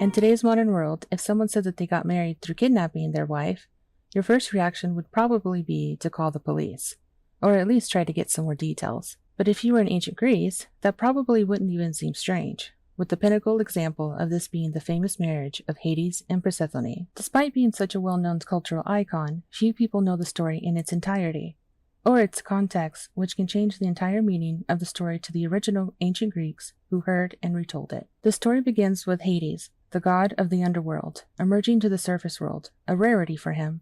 In today's modern world, if someone said that they got married through kidnapping their wife, your first reaction would probably be to call the police, or at least try to get some more details. But if you were in ancient Greece, that probably wouldn't even seem strange, with the pinnacle example of this being the famous marriage of Hades and Persephone. Despite being such a well-known cultural icon, few people know the story in its entirety, or its context, which can change the entire meaning of the story to the original ancient Greeks who heard and retold it. The story begins with Hades, the god of the underworld, emerging to the surface world, a rarity for him.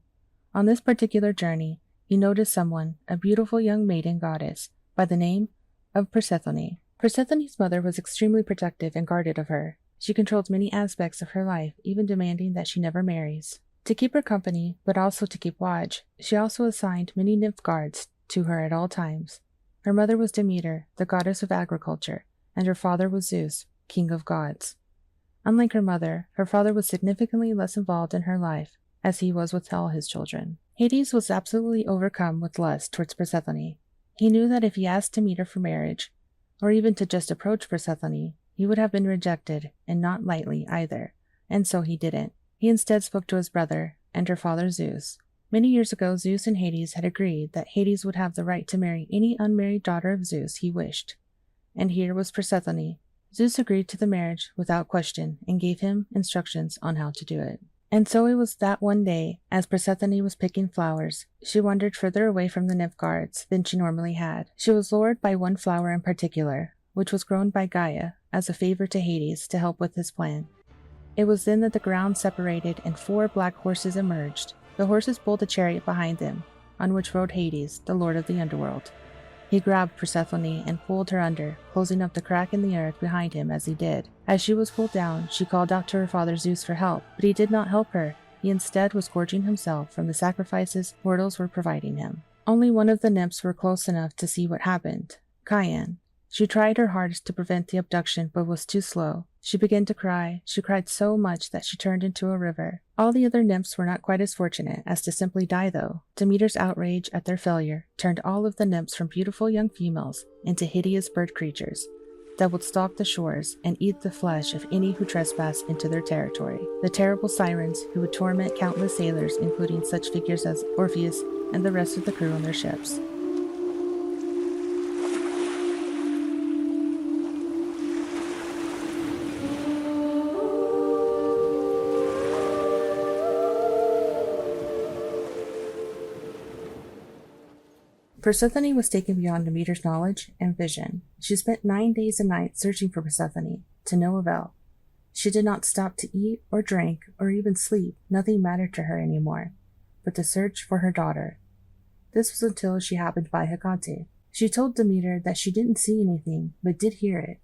On this particular journey, he noticed someone, a beautiful young maiden goddess, by the name of Persephone. Persephone's mother was extremely protective and guarded of her. She controlled many aspects of her life, even demanding that she never marries. To keep her company, but also to keep watch, she also assigned many nymph guards to her at all times. Her mother was Demeter, the goddess of agriculture, and her father was Zeus, king of gods. Unlike her mother, her father was significantly less involved in her life, as he was with all his children. Hades was absolutely overcome with lust towards Persephone. He knew that if he asked Demeter for marriage, or even to just approach Persephone, he would have been rejected, and not lightly either, and so he didn't. He instead spoke to his brother, and her father Zeus. Many years ago, Zeus and Hades had agreed that Hades would have the right to marry any unmarried daughter of Zeus he wished. And here was Persephone. Zeus agreed to the marriage without question and gave him instructions on how to do it. And so it was that one day, as Persephone was picking flowers, she wandered further away from the nymph guards than she normally had. She was lured by one flower in particular, which was grown by Gaia as a favor to Hades to help with his plan. It was then that the ground separated and 4 black horses emerged. The horses pulled a chariot behind them, on which rode Hades, the lord of the underworld. He grabbed Persephone and pulled her under, closing up the crack in the earth behind him as he did. As she was pulled down, she called out to her father Zeus for help, but he did not help her. He instead was gorging himself from the sacrifices mortals were providing him. Only one of the nymphs were close enough to see what happened, Cayenne. She tried her hardest to prevent the abduction, but was too slow. She began to cry. She cried so much that she turned into a river. All the other nymphs were not quite as fortunate as to simply die, though. Demeter's outrage at their failure turned all of the nymphs from beautiful young females into hideous bird creatures that would stalk the shores and eat the flesh of any who trespassed into their territory. The terrible sirens who would torment countless sailors, including such figures as Orpheus and the rest of the crew on their ships. Persephone was taken beyond Demeter's knowledge and vision. She spent 9 days and nights searching for Persephone, to no avail. She did not stop to eat or drink or even sleep. Nothing mattered to her anymore but to search for her daughter. This was until she happened by Hecate. She told Demeter that she didn't see anything, but did hear it.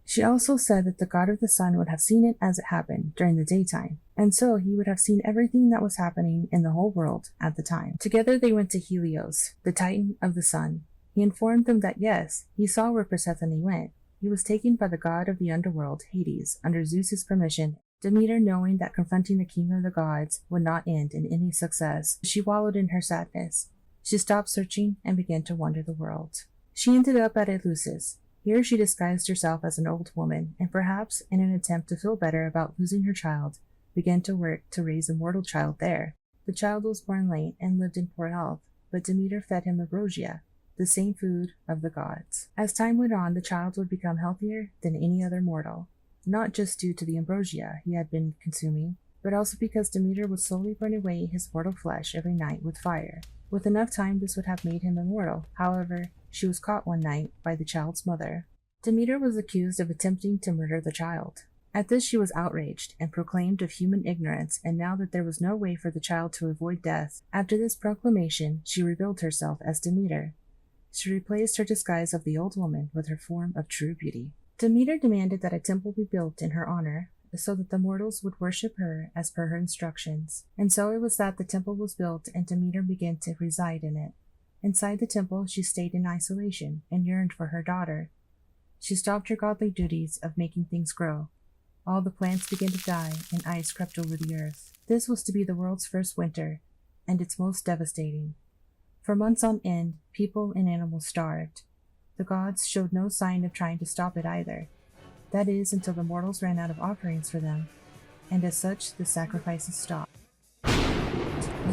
She also said that the god of the sun would have seen it as it happened during the daytime, and so he would have seen everything that was happening in the whole world at the time. Together they went to Helios, the titan of the sun. He informed them that yes, he saw where Persephone went. He was taken by the god of the underworld, Hades, under Zeus's permission. Demeter, knowing that confronting the king of the gods would not end in any success, she wallowed in her sadness. She stopped searching and began to wander the world. She ended up at Eleusis. Here she disguised herself as an old woman, and perhaps in an attempt to feel better about losing her child, began to work to raise a mortal child there. The child was born late and lived in poor health, but Demeter fed him ambrosia, the same food of the gods. As time went on, the child would become healthier than any other mortal, not just due to the ambrosia he had been consuming, but also because Demeter would slowly burn away his mortal flesh every night with fire. With enough time, this would have made him immortal. However, she was caught one night by the child's mother. Demeter was accused of attempting to murder the child. At this she was outraged and proclaimed of human ignorance, and now that there was no way for the child to avoid death. After this proclamation, she revealed herself as Demeter. She replaced her disguise of the old woman with her form of true beauty. Demeter demanded that a temple be built in her honor, so that the mortals would worship her as per her instructions. And so it was that the temple was built and Demeter began to reside in it. Inside the temple, she stayed in isolation and yearned for her daughter. She stopped her godly duties of making things grow. All the plants began to die and ice crept over the earth. This was to be the world's first winter, and its most devastating. For months on end, people and animals starved. The gods showed no sign of trying to stop it either. That is, until the mortals ran out of offerings for them. and as such the sacrifices stopped.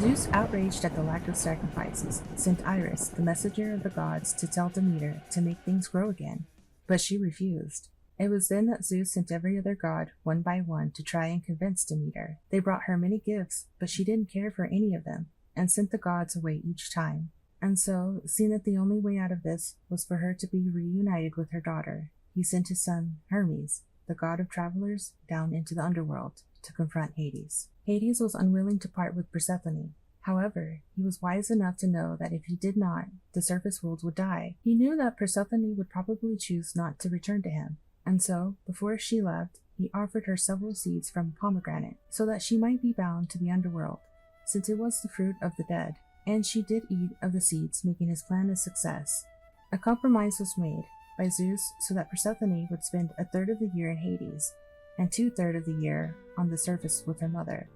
Zeus, outraged at the lack of sacrifices, sent Iris, the messenger of the gods, to tell Demeter to make things grow again, but she refused. It was then that Zeus sent every other god, one by one, to try and convince Demeter. They brought her many gifts, but she didn't care for any of them, and sent the gods away each time. And so, seeing that the only way out of this was for her to be reunited with her daughter, he sent his son, Hermes, the god of travelers, down into the underworld to confront Hades. Hades was unwilling to part with Persephone. However, he was wise enough to know that if he did not, the surface world would die. He knew that Persephone would probably choose not to return to him, and so, before she left, he offered her several seeds from a pomegranate, so that she might be bound to the underworld, since it was the fruit of the dead, and she did eat of the seeds, making his plan a success. A compromise was made by Zeus so that Persephone would spend a third of the year in Hades, and 2/3 of the year on the surface with her mother.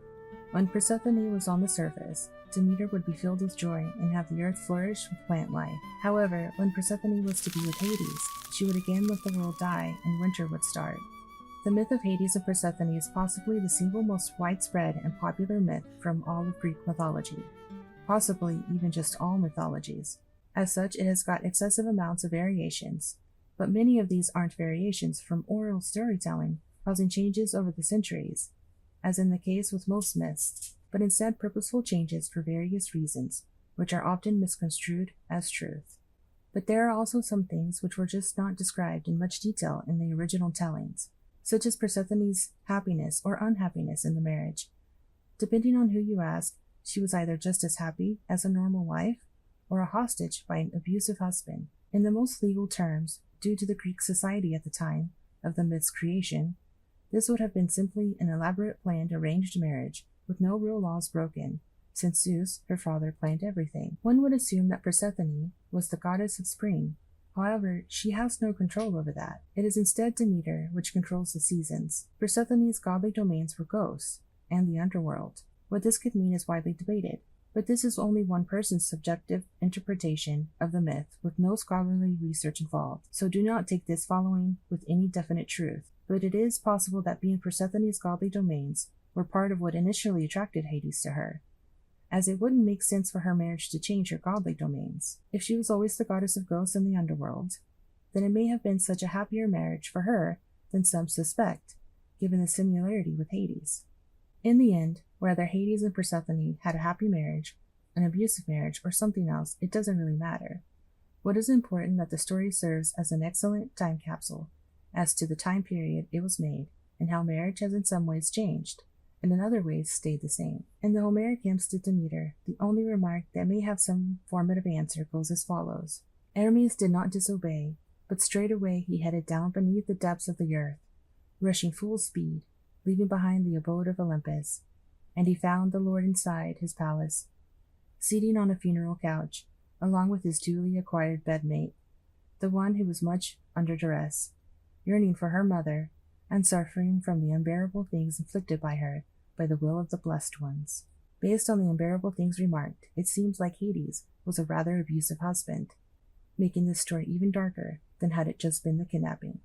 When Persephone was on the surface, Demeter would be filled with joy and have the earth flourish with plant life. However, when Persephone was to be with Hades, she would again let the world die and winter would start. The myth of Hades and Persephone is possibly the single most widespread and popular myth from all of Greek mythology, possibly even just all mythologies. As such, it has got excessive amounts of variations, but many of these aren't variations from oral storytelling, causing changes over the centuries, as in the case with most myths, but instead purposeful changes for various reasons, which are often misconstrued as truth. But there are also some things which were just not described in much detail in the original tellings, such as Persephone's happiness or unhappiness in the marriage. Depending on who you ask, she was either just as happy as a normal wife, or a hostage by an abusive husband. In the most legal terms, due to the Greek society at the time of the myth's creation, this would have been simply an elaborate planned arranged marriage with no real laws broken, since Zeus, her father, planned everything. One would assume that Persephone was the goddess of spring. However, she has no control over that. It is instead Demeter which controls the seasons. Persephone's godly domains were ghosts and the underworld. What this could mean is widely debated, but this is only one person's subjective interpretation of the myth with no scholarly research involved, so do not take this following with any definite truth. But it is possible that being Persephone's godly domains were part of what initially attracted Hades to her, as it wouldn't make sense for her marriage to change her godly domains. If she was always the goddess of ghosts in the underworld, then it may have been such a happier marriage for her than some suspect, given the similarity with Hades. In the end, whether Hades and Persephone had a happy marriage, an abusive marriage, or something else, it doesn't really matter. What is important that the story serves as an excellent time capsule as to the time period it was made and how marriage has in some ways changed, and in other ways stayed the same. In the Homeric hymns to Demeter, the only remark that may have some formative answer goes as follows. Hermes did not disobey, but straightway he headed down beneath the depths of the earth, rushing full speed, leaving behind the abode of Olympus, and he found the Lord inside his palace, seating on a funeral couch, along with his duly acquired bedmate, the one who was much under duress, yearning for her mother, and suffering from the unbearable things inflicted by her by the will of the blessed ones. Based on the unbearable things remarked, it seems like Hades was a rather abusive husband, making this story even darker than had it just been the kidnapping.